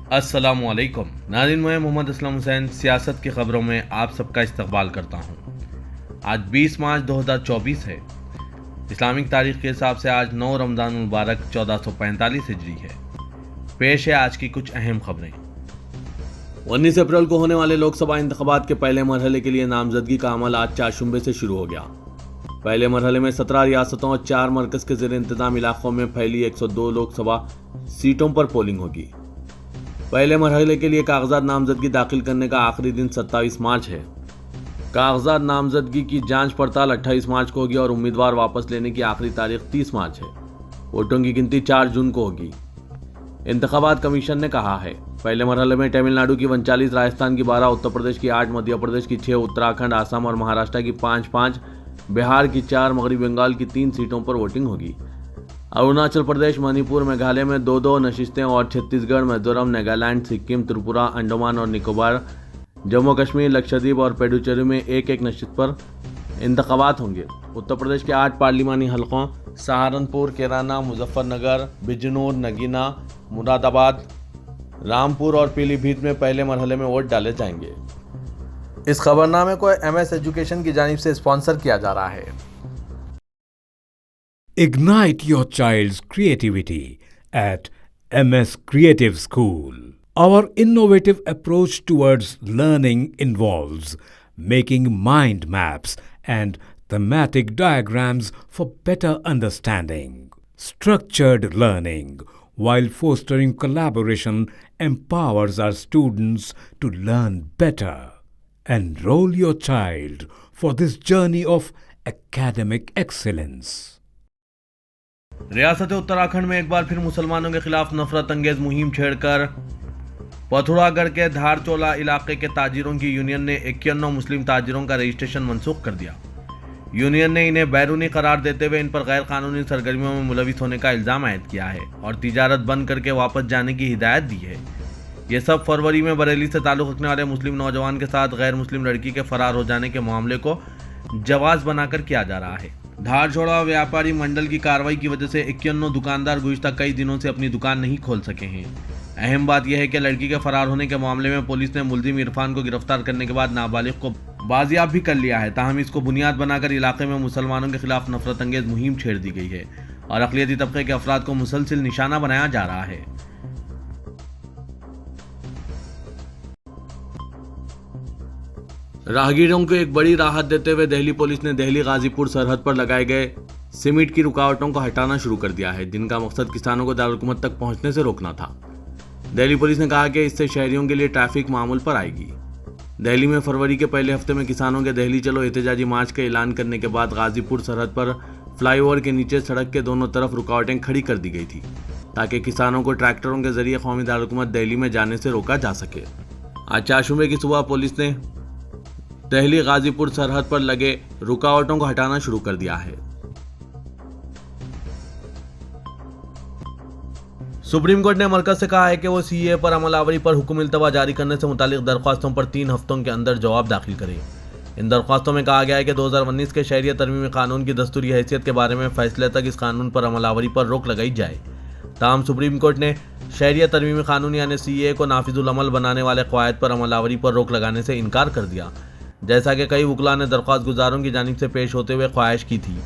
अस्सलामुअलैकुम नाज़रीन, मैं मोहम्मद असलम हुसैन सियासत की खबरों में आप सबका इस्तकबाल करता हूँ। आज 20 मार्च 2024 है। इस्लामिक तारीख के हिसाब से आज 9 रमज़ान मुबारक 1445 हिजरी है। पेश है आज की कुछ अहम खबरें। 19 अप्रैल को होने वाले लोकसभा इंतखाबात के पहले मरहले के लिए नामजदगी का अमल आज चारशुम्बे से शुरू हो गया। पहले मरहले में 17 रियासतों और 4 मरकज के ज़ेर इंतजाम इलाकों में फैली 102 लोकसभा सीटों पर पोलिंग होगी। पहले मरहले के लिए कागजात नामजदगी दाखिल करने का आखिरी दिन 27 मार्च है। कागजात नामजदगी की जांच पड़ताल 28 मार्च को होगी और उम्मीदवार वापस लेने की आखिरी तारीख 30 मार्च है। वोटों की गिनती 4 जून को होगी। इंतखाबात कमीशन ने कहा है, पहले मरहले में तमिलनाडु की 39, राजस्थान की 12, उत्तर प्रदेश की 8, मध्य प्रदेश की 6, उत्तराखंड, आसाम और महाराष्ट्र की 5-5, बिहार की 4, मगरबी बंगाल की 3 सीटों पर वोटिंग होगी। अरुणाचल प्रदेश, मणिपुर, मेघालय में 2-2 नशिस्तें और छत्तीसगढ़, मिजोरम, नागालैंड, सिक्किम, त्रिपुरा, अंडमान और निकोबार, जम्मू कश्मीर, लक्षद्वीप और पुडुचेरी में 1-1 नशिस्त पर इंतखाबात होंगे। उत्तर प्रदेश के 8 पार्लिमानी हलकों सहारनपुर, कैराना, मुजफ्फरनगर, बिजनौर, नगीना, मुरादाबाद, रामपुर और पीलीभीत में पहले मरहले में वोट डाले जाएंगे। इस खबरनामे को MS एजुकेशन की जानिब से स्पॉन्सर किया जा रहा है। Ignite your child's creativity at MS Creative School. Our innovative approach towards learning involves making mind maps and thematic diagrams for better understanding. Structured learning, while fostering collaboration, empowers our students to learn better. Enroll your child for this journey of academic excellence. रियासत उत्तराखंड में एक बार फिर मुसलमानों के खिलाफ नफरत अंगेज मुहिम छेड़कर पथुरागढ़ के धारचोला इलाके के ताजिरों की यूनियन ने 51 मुस्लिम ताजिरों का रजिस्ट्रेशन मनसूख कर दिया। यूनियन ने इन्हें बैरूनी करार देते हुए इन पर गैर कानूनी सरगर्मियों में मुलविस होने का इल्जाम आयद किया है और तिजारत बंद करके वापस जाने की हिदायत दी है। ये सब फरवरी में बरेली से ताल्लुक़ रखने वाले मुस्लिम नौजवान के साथ गैर मुस्लिम लड़की के फरार हो जाने के मामले को जवाज बनाकर किया जा रहा है। धारचोला व्यापारी मंडल की कार्रवाई की वजह से 51 दुकानदार गुज़िश्ता कई दिनों से अपनी दुकान नहीं खोल सके हैं। अहम बात यह है कि लड़की के फरार होने के मामले में पुलिस ने मुलजिम इरफान को गिरफ्तार करने के बाद नाबालिग को बाजियाब भी कर लिया है। ताहम इसको बुनियाद बनाकर इलाके में मुसलमानों के खिलाफ नफरत अंगेज मुहिम छेड़ दी गई है और अक़लियती तबके के अफराद को मुसलसिल निशाना बनाया जा रहा है। राहगीरों को एक बड़ी राहत देते हुए दिल्ली पुलिस ने दिल्ली गाजीपुर सरहद पर लगाए गए सीमेंट की रुकावटों को हटाना शुरू कर दिया है, जिनका मकसद किसानों को दारुल-हुकूमत तक पहुंचने से रोकना था। दिल्ली पुलिस ने कहा कि इससे शहरियों के लिए ट्रैफिक मामूल पर आएगी। दिल्ली में फरवरी के पहले हफ्ते में किसानों के दिल्ली चलो एहतजाजी मार्च का ऐलान करने के बाद गाजीपुर सरहद पर फ्लाईओवर के नीचे सड़क के दोनों तरफ रुकावटें खड़ी कर दी गई थी ताकि किसानों को ट्रैक्टरों के जरिए कौमी दारुल-हुकूमत दिल्ली में जाने से रोका जा सके। आज चारशुम्बे की सुबह पुलिस ने दिल्ली गाजीपुर सरहद पर लगे रुकावटों को हटाना शुरू कर दिया है। सुप्रीम कोर्ट ने मरकज से कहा है कि वो CAA पर अमलावरी पर हुक्म इल्तवा जारी करने से मुतालिक दरख्वास्तों पर 3 हफ्तों के अंदर जवाब दाखिल करें। इन दरख्वास्तों में कहा गया है कि 2019 के शहरियत तरमीमी कानून की दस्तूरी हैसियत के बारे में फैसले तक इस कानून पर अमलावरी पर रोक लगाई जाए। ताहम सुप्रीम कोर्ट ने शहरियत तरमीमी कानून यानी CAA को नाफिजुल अमल बनाने वाले क़वायद पर अमलावरी पर रोक लगाने से इनकार कर दिया, जैसा कि कई वकला ने दरख्वास्त गुजारों की जानिब से पेश होते हुए ख्वाहिश की थी।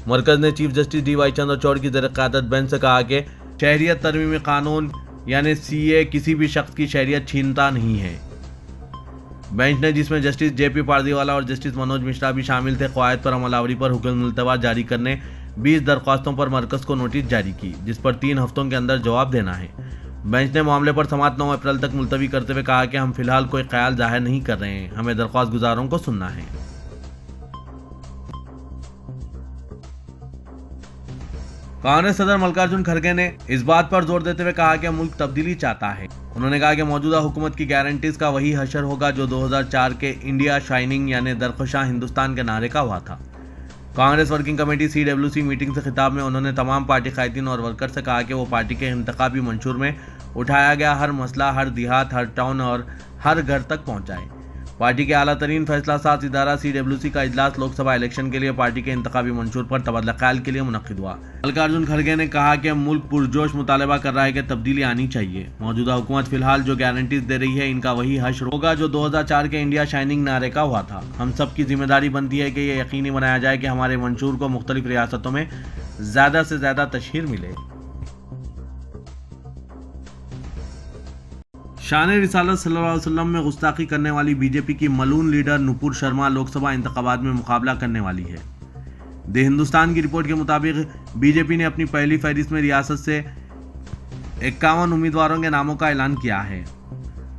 मरकज ने चीफ जस्टिस DY चंद्रचूड़ की ज़ेर क़यादत बेंच से कहा कि शहरियत तरमीमी कानून यानी CAA किसी भी शख्स की शहरियत छीनता नहीं है। बेंच ने, जिसमें जस्टिस JP पारदीवाला और जस्टिस मनोज मिश्रा भी शामिल थे, क़वायद पर अमलावरी पर हुक्म इल्तवा जारी करने 20 दरख्वास्तों पर मरकज को नोटिस जारी की, जिस पर 3 हफ्तों के अंदर जवाब देना है। बेंच ने मामले पर समाअत 9 अप्रैल तक मुलतवी करते हुए कहा कि हम फिलहाल कोई ख्याल जाहिर नहीं कर रहे हैं, हमें दरख्वास्त गुजारों को सुनना है। कांग्रेस सदर मल्लिकार्जुन खड़गे ने इस बात पर जोर देते हुए कहा कि मुल्क तब्दीली चाहता है। उन्होंने कहा कि मौजूदा हुकूमत की गारंटीज का वही हशर होगा जो 2004 के इंडिया शाइनिंग यानी दरख्शां हिंदुस्तान के नारे का हुआ था। Congress working committee CWC meeting से खिताब में उन्होंने तमाम पार्टी कायदीन और वर्कर से कहा कि वो पार्टी के इंतखाबी मंशूर में उठाया गया हर मसला हर देहात, हर टाउन और हर घर तक पहुंचाए। पार्टी के आला तरीन फैसला साज इदारा CWC का इजलास लोकसभा इलेक्शन के लिए पार्टी के इंतखाबी मंशूर पर तबादला ख्याल के लिए मुनक्किद हुआ। मल्लिकार्जुन खड़गे ने कहा कि मुल्क पुरजोश मुतालबा कर रहा है कि तब्दीली आनी चाहिए। मौजूदा हुकूमत फिलहाल जो गारंटीज दे रही है, इनका वही हश्र होगा जो 2004 के इंडिया शाइनिंग नारे का हुआ था। हम सब की जिम्मेदारी बनती है कि यह यकीनी बनाया जाए कि हमारे मंशूर को मुख्तलिफ रियासतों में ज़्यादा से ज़्यादा तशहीर मिले। शान रिसालत सल्लल्लाहु अलैहि वसल्लम में गुस्ताखी करने वाली बीजेपी की मलून लीडर नुपुर शर्मा लोकसभा इंतखाबात में मुकाबला करने वाली है। द हिंदुस्तान की रिपोर्ट के मुताबिक बीजेपी ने अपनी पहली फहरिस्त में रियासत से 51 उम्मीदवारों के नामों का ऐलान किया है।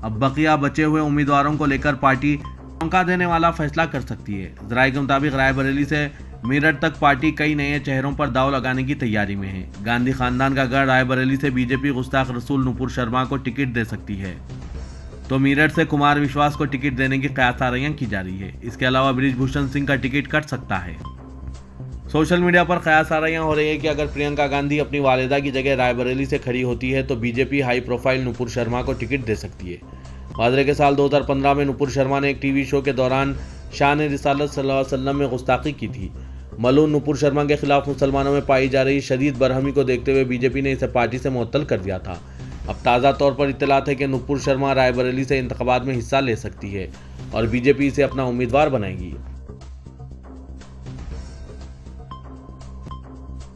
अब बकिया बचे हुए उम्मीदवारों को लेकर पार्टी मौका देने वाला फैसला कर सकती है। जराये के मुताबिक रायबरेली से मेरठ तक पार्टी कई नए चेहरों पर दाव लगाने की तैयारी में है। गांधी खानदान का गढ़ रायबरेली से बीजेपी गुस्ताख रसूल नुपुर शर्मा को टिकट दे सकती है, तो मेरठ से कुमार विश्वास को टिकट देने की कयासारियां की जा रही है। इसके अलावा बृजभूषण सिंह का टिकट कट सकता है। सोशल मीडिया पर कयासारियां हो रही है कि अगर प्रियंका गांधी अपनी वालिदा की जगह रायबरेली से खड़ी होती है तो BJP high profile Nupur Sharma को टिकट दे सकती है। माजरे के साल 2015 में नुपुर शर्मा ने एक टीवी शो के दौरान शान रिसालत सल्लल्लाहु अलैहि वसल्लम में गुस्ताखी की थी। मलून नुपुर शर्मा के खिलाफ मुसलमानों में पाई जा रही शदीद बरहमी को देखते हुए बीजेपी ने इसे पार्टी से मुअत्तल कर दिया था। अब ताज़ा तौर पर इत्तलात है कि नुपुर शर्मा रायबरेली से इंतखाबात में हिस्सा ले सकती है और बीजेपी इसे अपना उम्मीदवार बनाएगी।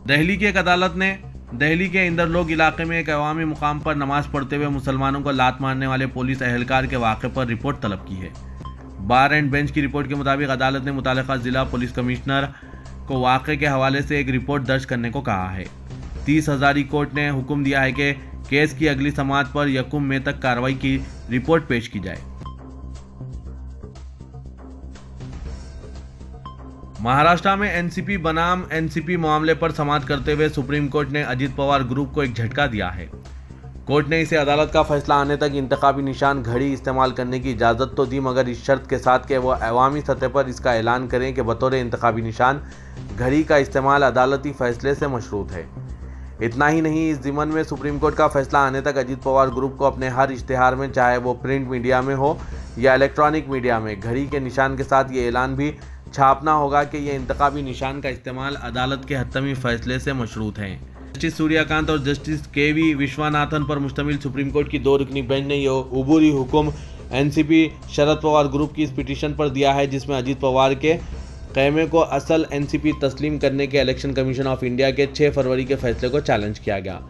दिल्ली की एक अदालत ने दिल्ली के इंदरलोक इलाके में एक अवामी मुकाम पर नमाज पढ़ते हुए मुसलमानों को लात मारने वाले पुलिस एहलकार के वाक़े पर रिपोर्ट तलब की है। बार एंड बेंच की रिपोर्ट के मुताबिक अदालत ने मुतालिका जिला पुलिस कमिश्नर को वाक़े के हवाले से एक रिपोर्ट दर्ज करने को कहा है। 30 हज़ारी कोर्ट ने हुक्म दिया है कि केस की अगली समाअत पर 1 मई तक कार्रवाई की रिपोर्ट पेश की जाए। महाराष्ट्र में एनसीपी बनाम एनसीपी मामले पर समाअत करते हुए सुप्रीम कोर्ट ने अजित पवार ग्रुप को एक झटका दिया है। कोर्ट ने इसे अदालत का फैसला आने तक इंतखाबी निशान घड़ी इस्तेमाल करने की इजाज़त तो दी, मगर इस शर्त के साथ कि वो अवामी सतह पर इसका ऐलान करें कि बतौर इंतखाबी निशान घड़ी का इस्तेमाल अदालती फैसले से मशरूत है। इतना ही नहीं, इस ज़िमन में सुप्रीम कोर्ट का फैसला आने तक अजित पवार ग्रुप को अपने हर इश्तिहार में, चाहे वो प्रिंट मीडिया में हो या इलेक्ट्रॉनिक मीडिया में, घड़ी के निशान के साथ ये ऐलान भी छापना होगा कि ये इंतखाबी निशान का इस्तेमाल अदालत के हतमी फैसले से मशरूत है। जस्टिस सूर्यकांत और जस्टिस KV विश्वनाथन पर मुश्तमिल सुप्रीम कोर्ट की 2 रुकनी बेंच ने यह उबूरी हुक्म एनसीपी शरद पवार ग्रुप की इस पिटीशन पर दिया है, जिसमें अजित पवार के क़ैमे को असल एनसीपी तस्लीम करने के इलेक्शन कमीशन ऑफ इंडिया के 6 फरवरी के फैसले को चैलेंज किया गया।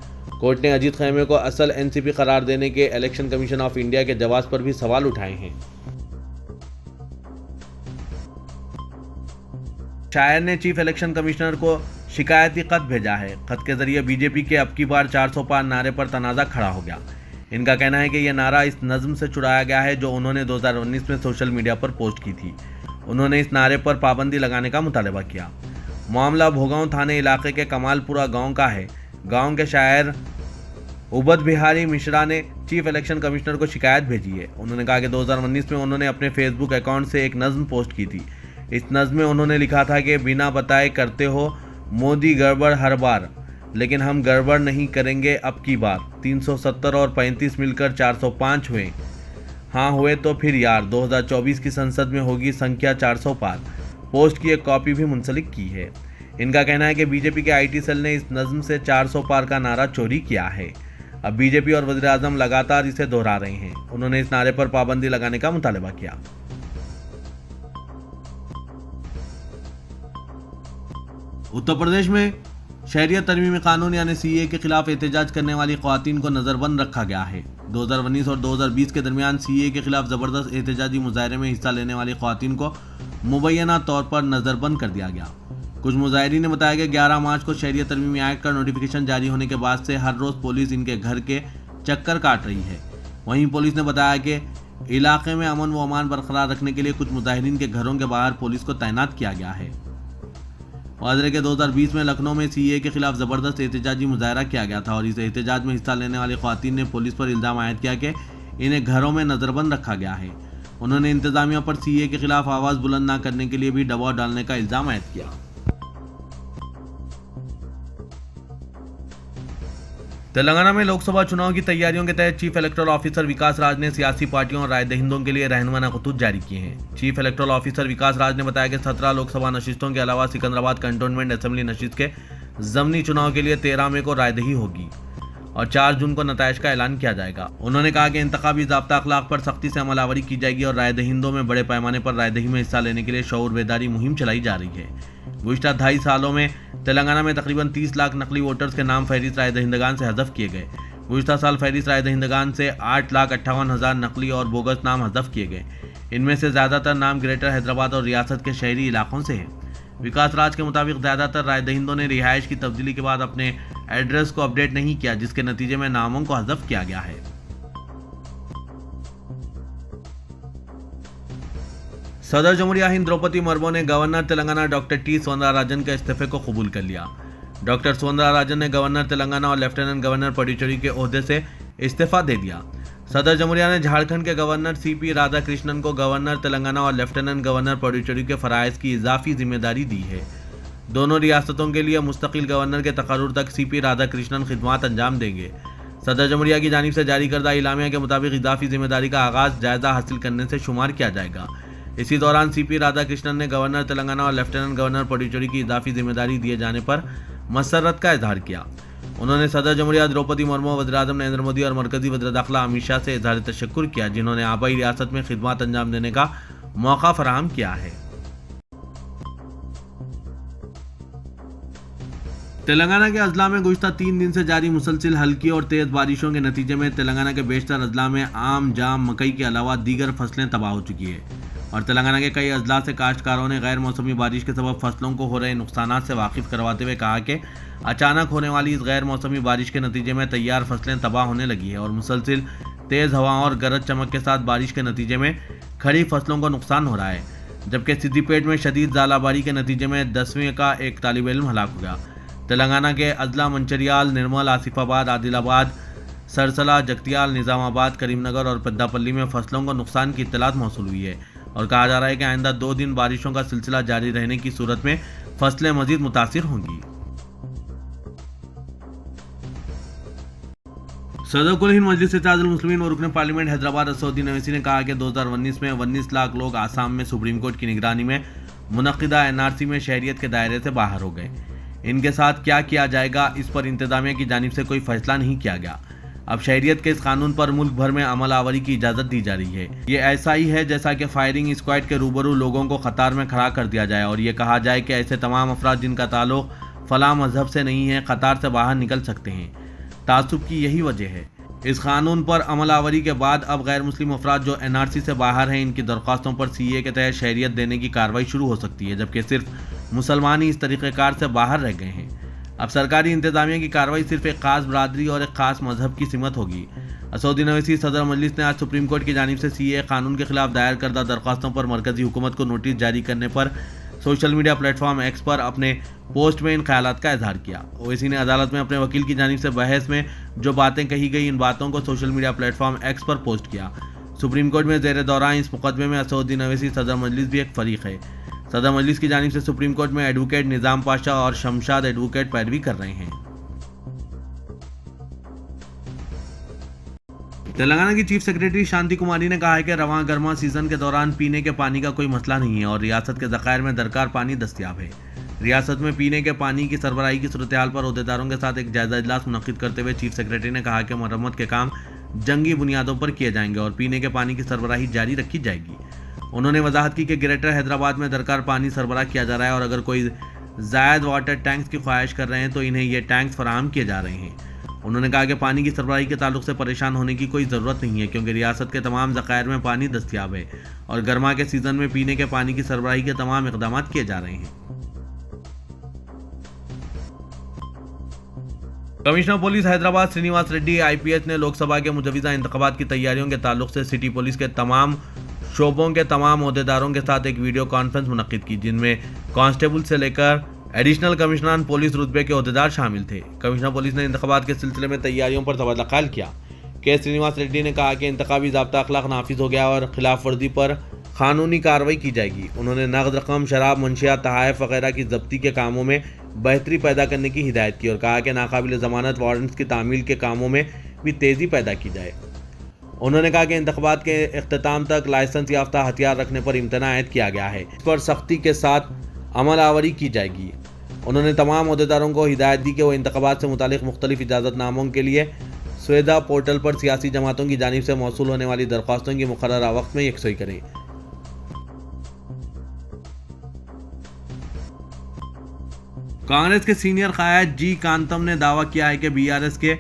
कोर्ट ने अजित खैमे को असल एनसीपी करार देने के इलेक्शन कमीशन ऑफ इंडिया के जवाब पर भी सवाल उठाए हैं। शायर ने चीफ इलेक्शन कमिश्नर को शिकायती खत भेजा है। खत के जरिए बीजेपी के अब की बार 400 पार नारे पर तनाज़ा खड़ा हो गया। इनका कहना है कि यह नारा इस नज़्म से चुराया गया है जो उन्होंने 2019 में सोशल मीडिया पर पोस्ट की थी। उन्होंने इस नारे पर पाबंदी लगाने का मुतालबा किया। मामला भोगांव थाने इलाके के कमालपुरा गांव का है। गांव के शायर उबद बिहारी मिश्रा ने चीफ इलेक्शन कमिश्नर को शिकायत भेजी है। उन्होंने कहा कि 2019 में उन्होंने अपने फेसबुक अकाउंट से एक नज़्म पोस्ट की थी। इस नज़्म में उन्होंने लिखा था कि बिना बताए करते हो मोदी गड़बड़ हर बार, लेकिन हम गड़बड़ नहीं करेंगे अब की बार। 370 और 35 मिलकर 405 हुए। हाँ हुए तो फिर यार 2024 की संसद में होगी संख्या 400 पार। पोस्ट की एक कॉपी भी मुंसलिक की है। इनका कहना है कि बीजेपी के आईटी सेल ने इस नज़्म से 400 पार का नारा चोरी किया है। अब बीजेपी और वज़ीर आज़म लगातार इसे दोहरा रहे हैं। उन्होंने इस नारे पर पाबंदी लगाने का मुतालबा किया। उत्तर प्रदेश में शहरियत तरमीमी कानून यानी CAA के खिलाफ एहतजाज करने वाली ख़वातीन को नज़रबंद रखा गया है। 2019 और 2020 के दरमियान CAA के खिलाफ ज़बरदस्त एहतजाजी मुजाहरे में हिस्सा लेने वाली ख़वातीन को मुबैना तौर पर नज़रबंद कर दिया गया। कुछ मुजाहिरीन ने बताया कि 11 मार्च को शहरियत तरमीमी एक्ट का नोटिफिकेशन जारी होने के बाद से हर रोज़ पुलिस इनके घर के चक्कर काट रही है। वहीं पुलिस ने बताया कि इलाके में अमन व अमान बरकरार रखने के लिए कुछ मुजाहिरीन के घरों के बाहर पुलिस को तैनात किया गया है। वाज़ेह के 2020 में लखनऊ में CAA के खिलाफ ज़बरदस्त एहतजाजी मुजाहरा किया गया था और इस एहतजाज में हिस्सा लेने वाली ख़वातीन ने पुलिस पर इल्ज़ाम आयद किया कि इन्हें घरों में नज़रबंद रखा गया है। उन्होंने इंतज़ामिया पर CAA के खिलाफ आवाज़ बुलंद न करने के लिए भी दबाव डालने का इल्ज़ाम आयद किया। तेलंगाना में लोकसभा चुनाव की तैयारियों के तहत चीफ इलेक्टोरल ऑफिसर विकास राज ने सियासी पार्टियों और राय दहिंदों के लिए रहनुमाना खतूत जारी किए हैं। चीफ इलेक्टोरल ऑफिसर विकास राज ने बताया कि 17 लोकसभा नशिस्तों के अलावा सिकंदराबाद कंटोनमेंट असेंबली नशिस्त के ज़मनी चुनाव के लिए 13 मई को रायदही होगी और 4 जून को नताइज का ऐलान किया जाएगा। उन्होंने कहा कि इंतखाबी ज़ाब्ता अखलाक पर सख्ती से अमलावरी की जाएगी और राय दहिंदों में बड़े पैमाने पर रायदही में हिस्सा लेने के लिए शऊर बेदारी मुहिम चलाई जा रही है। गुज़िश्ता 2.5 सालों में तेलंगाना में तकरीबन 30 लाख नकली वोटर्स के नाम फहरिस्त राय दहिंदगान से हज़फ किए गए। गुज़िश्ता साल फहरिस्त राय दहिंदगान से 8,58,000 नकली और बोगस नाम हज़फ किए गए। इनमें से ज़्यादातर नाम ग्रेटर हैदराबाद और रियासत के शहरी इलाकों से हैं। विकास राज के मुताबिक ज़्यादातर राय दहिंदों ने रिहाइश की तब्दीली के बाद अपने एड्रेस को अपडेट नहीं किया, जिसके नतीजे में नामों को हज़फ किया गया है। सदर जमहूरिया हिंद द्रौपदी मुर्मू ने governor Telangana doctor T Soundararajan के इस्तीफे को कबूल कर लिया। डॉक्टर सौंदरराजन ने गवर्नर तेलंगाना और लेफ्टिनेंट गवर्नर पुडुचेरी के ओहदे से इस्तीफा दे दिया। सदर जमहूरिया ने झारखंड के गवर्नर CP राधाकृष्णन को गवर्नर तेलंगाना और लेफ्टिनेंट गवर्नर पुडुचेरी के फराइज की इजाफी जिम्मेदारी दी है। दोनों रियासतों के लिए मुस्तकिल गवर्नर के तकर्रुर तक CP राधाकृष्णन खिदमात अंजाम देंगे। सदर जमहूरिया की जानिब से जारी करदा इलामिया के मुताबिक इजाफी जिम्मेदारी का आगाज जायजा हासिल करने से शुमार किया जाएगा। इसी दौरान CP राधाकृष्णन ने गवर्नर तेलंगाना और लेफ्टिनेंट गवर्नर पुडुचेरी की इजाफी जिम्मेदारी दिए जाने पर मसरत का इजहार किया। उन्होंने सदर जमहूरिया द्रौपदी मुर्मू, वज़ीर-ए-आज़म नरेंद्र मोदी और मरकजी वज़ीर दाखिला अमित शाह से इजहार तशक्कुर किया, जिन्होंने आबाई रियासत में खिदमत अंजाम देने का मौका फराहम किया है। तेलंगाना के अजला में गुज़िश्ता 3 दिन से जारी मुसलसिल हल्की और तेज़ बारिशों के नतीजे में तेलंगाना के बेशतर अजला में आम, जाम, मकई के अलावा दीगर फसलें तबाह हो चुकी है और तेलंगाना के कई अजला से काश्तकारों ने गैर मौसमी बारिश के सबब फसलों को हो रहे नुकसानात से वाकिफ करवाते हुए कहा कि अचानक होने वाली इस गैर मौसमी बारिश के नतीजे में तैयार फसलें तबाह होने लगी है और मुसलसिल तेज़ हवाओं और गरज चमक के साथ बारिश के नतीजे में खड़ी फसलों को नुकसान हो रहा है। जबकि सिद्दीपेट में शदीद ज़ालाबारी के नतीजे में 10वीं का एक तालिब इल्म हलाक हो गया। तेलंगाना के अजला मंचिर्याल, निर्मल, आसिफाबाद, आदिलाबाद, सरसला, जगतियाल, निज़ामाबाद, करीमनगर और पेद्दापल्ली में फसलों को नुकसान की इत्तलात मौसूल हुई है और कहा जा रहा है कि आइंदा 2 दिन बारिशों का सिलसिला जारी रहने की सूरत में फसलें मजीद मुतासिर होंगी। सदर कुल हिंद मजलिस इत्तेहादुल मुस्लिमीन और रुकन पार्लियामेंट हैदराबाद असदुद्दीन ओवैसी ने कहा कि 2019 में 19 लाख लोग आसाम में सुप्रीम कोर्ट की निगरानी में मुनक्किदा NRC में शहरियत के दायरे से बाहर हो गए। इनके साथ क्या किया जाएगा, इस पर इंतजामिया की जानिब से कोई फैसला नहीं किया गया। अब शहरियत के इस कानून पर मुल्क भर में अमल आवरी की इजाज़त दी जा रही है। ये ऐसा ही है जैसा कि फायरिंग स्क्वाड के रूबरू लोगों को कतार में खड़ा कर दिया जाए और ये कहा जाए कि ऐसे तमाम अफराद जिनका ताल्लुक फलां मजहब से नहीं है कतार से बाहर निकल सकते हैं। तासुब की यही वजह है। इस कानून पर अमल आवरी के बाद अब गैर मुस्लिम अफराद जो NRC से बाहर हैं, इनकी दरख्वास्तों पर CA के तहत शहरियत देने की कार्रवाई शुरू हो सकती है, जबकि सिर्फ मुसलमान ही इस तरीक़ेकार से बाहर रह गए हैं। अब सरकारी इंतजामिया की कार्रवाई सिर्फ एक खास बरादरी और एक खास मजहब की सिमत होगी। असदुद्दीन ओवैसी सदर मजलिस ने आज सुप्रीम कोर्ट की जानिब से CA कानून के खिलाफ दायर करदा दरख्वास्तों पर मरकजी हुकूमत को नोटिस जारी करने पर सोशल मीडिया प्लेटफॉर्म X पर अपने पोस्ट में इन ख्यालात का इजहार किया। ओवैसी ने अदालत में अपने वकील की जानिब से बहस में जो बातें कही गई, इन बातों को सोशल मीडिया प्लेटफॉर्म X पर पोस्ट किया। सुप्रीम कोर्ट में ज़ेर दौरान इस मुकदमे में असदुद्दीन ओवैसी सदर मजलिस भी एक फरीक है। सदर मजलिस की जानिब से सुप्रीम कोर्ट में एडवोकेट निज़ाम पाशा और शमशाद एडवोकेट पैरवी कर रहे हैं। तेलंगाना की चीफ सेक्रेटरी शांति कुमारी ने कहा है कि रवां गर्मा सीजन के दौरान पीने के पानी का कोई मसला नहीं है और रियासत के ज़खायर में दरकार पानी दस्तियाब है। रियासत में पीने के पानी की सरबराही की सूरत हाल पर ओहदेदारों के साथ एक जायजा इजलास मुनक्किद करते हुए चीफ सेक्रेटरी ने कहा कि मरम्मत के काम जंगी बुनियादों पर किए जाएंगे और पीने के पानी की सरबराही जारी रखी जाएगी। उन्होंने वजाहत की कि ग्रेटर हैदराबाद में दरकार पानी सरबराह किया जा रहा है और अगर कोई जायद वाटर टैंक्स की ख्वाहिश कर रहे हैं तो इन्हें ये टैंक्स फराहम किए जा रहे हैं। उन्होंने कहा कि पानी की सरबराही के ताल्लुक से परेशान होने की कोई ज़रूरत नहीं है क्योंकि रियासत के तमाम ज़खायर में पानी दस्तियाब है और गर्मा के सीज़न में पीने के पानी की सरबराही के तमाम इक़दाम किए जा रहे हैं। Commissioner police Hyderabad Srinivas Reddy IPS ने लोकसभा के मुजविज़ा इंतखाबात की तैयारियों के ताल्लुक से सिटी पुलिस के तमाम शोबों के तमाम ओहदेदारों के साथ एक वीडियो कॉन्फ्रेंस मुनक्किद की, जिनमें कांस्टेबल से लेकर एडिशनल कमिश्नर पुलिस रुतबे के ओहदेदार शामिल थे। कमिश्नर पुलिस ने इंतखाबात के सिलसिले में तैयारियों पर तबादला ख्याल किया। के श्रीनिवास रेड्डी ने कहा कि इंतखाबी ज़ाब्ता अखलाक नाफिज हो गया और खिलाफ वर्जी पर कानूनी कार्रवाई की जाएगी। उन्होंने नकद रकम, शराब, मंशियात, तहाइफ वगैरह की जब्ती के कामों में बेहतरी पैदा करने की हिदायत की और कहा कि नाकाबिल ज़मानत वारंट्स की तामील के कामों में भी तेज़ी पैदा की जाए। उन्होंने कहा कि इंतख़ाबात के इख्तिताम तक लाइसेंस याफ्ता हथियार रखने पर इम्तना आयद किया गया है, इस पर सख्ती के साथ अमल आवरी की जाएगी। उन्होंने तमाम अहदेदारों को हिदायत दी कि वो इंतख़ाबात से मुतालिक मुख्तलिफ इजाज़तनामों के लिए सुविधा पोर्टल पर सियासी जमातों की जानिब से मौसूल होने वाली दरख्वास्तों की मुकर्ररा वक्त में यकसुई करें। कांग्रेस के सीनियर क़ायद जी कांतम ने दावा किया है कि बीआरएस के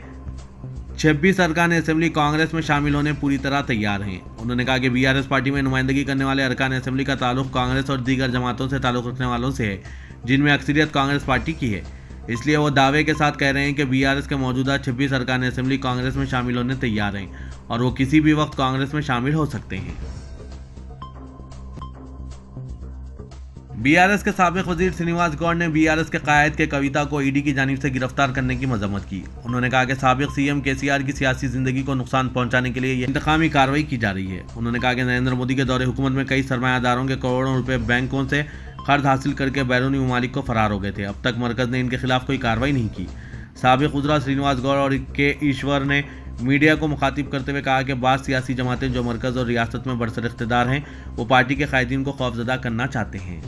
26 अरकान असेंबली कांग्रेस में शामिल होने पूरी तरह तैयार हैं। उन्होंने कहा कि बीआरएस पार्टी में नुमाइंदगी करने वाले अरकान असेंबली का ताल्लुक कांग्रेस और दीगर जमातों से ताल्लुक रखने वालों से है, जिनमें अक्सरियत कांग्रेस पार्टी की है। इसलिए वो दावे के साथ कह रहे हैं कि बीआरएस के मौजूदा 26 अरकान असेंबली कांग्रेस में शामिल होने तैयार हैं और वो किसी भी वक्त कांग्रेस में शामिल हो सकते हैं। बीआरएस के साबिक वजीर श्रीनिवास गौड़ ने बीआरएस के कायद के कविता को ईडी की जानिब से गिरफ्तार करने की मजम्मत की। उन्होंने कहा कि साबिक सीएम केसीआर की सियासी जिंदगी को नुकसान पहुंचाने के लिए इंतकामी कार्रवाई की जा रही है। उन्होंने कहा कि नरेंद्र मोदी के दौरे हुकूमत में कई सरमायादारों के करोड़ों रुपए बैंकों से कर्ज हासिल करके बैरूनी ममालिक को फरार हो गए थे। अब तक मरकज ने इनके खिलाफ कोई कार्रवाई नहीं की। साबिक वज़रा श्रीनिवास गौड़ और के ईश्वर ने मीडिया को मुखातिब करते हुए कहा कि बाद सियासी जमातें जो मरकज़ और रियासत में बरसर इख्तिदार हैं, वो पार्टी के कायदीन को खौफजदा करना चाहते हैं।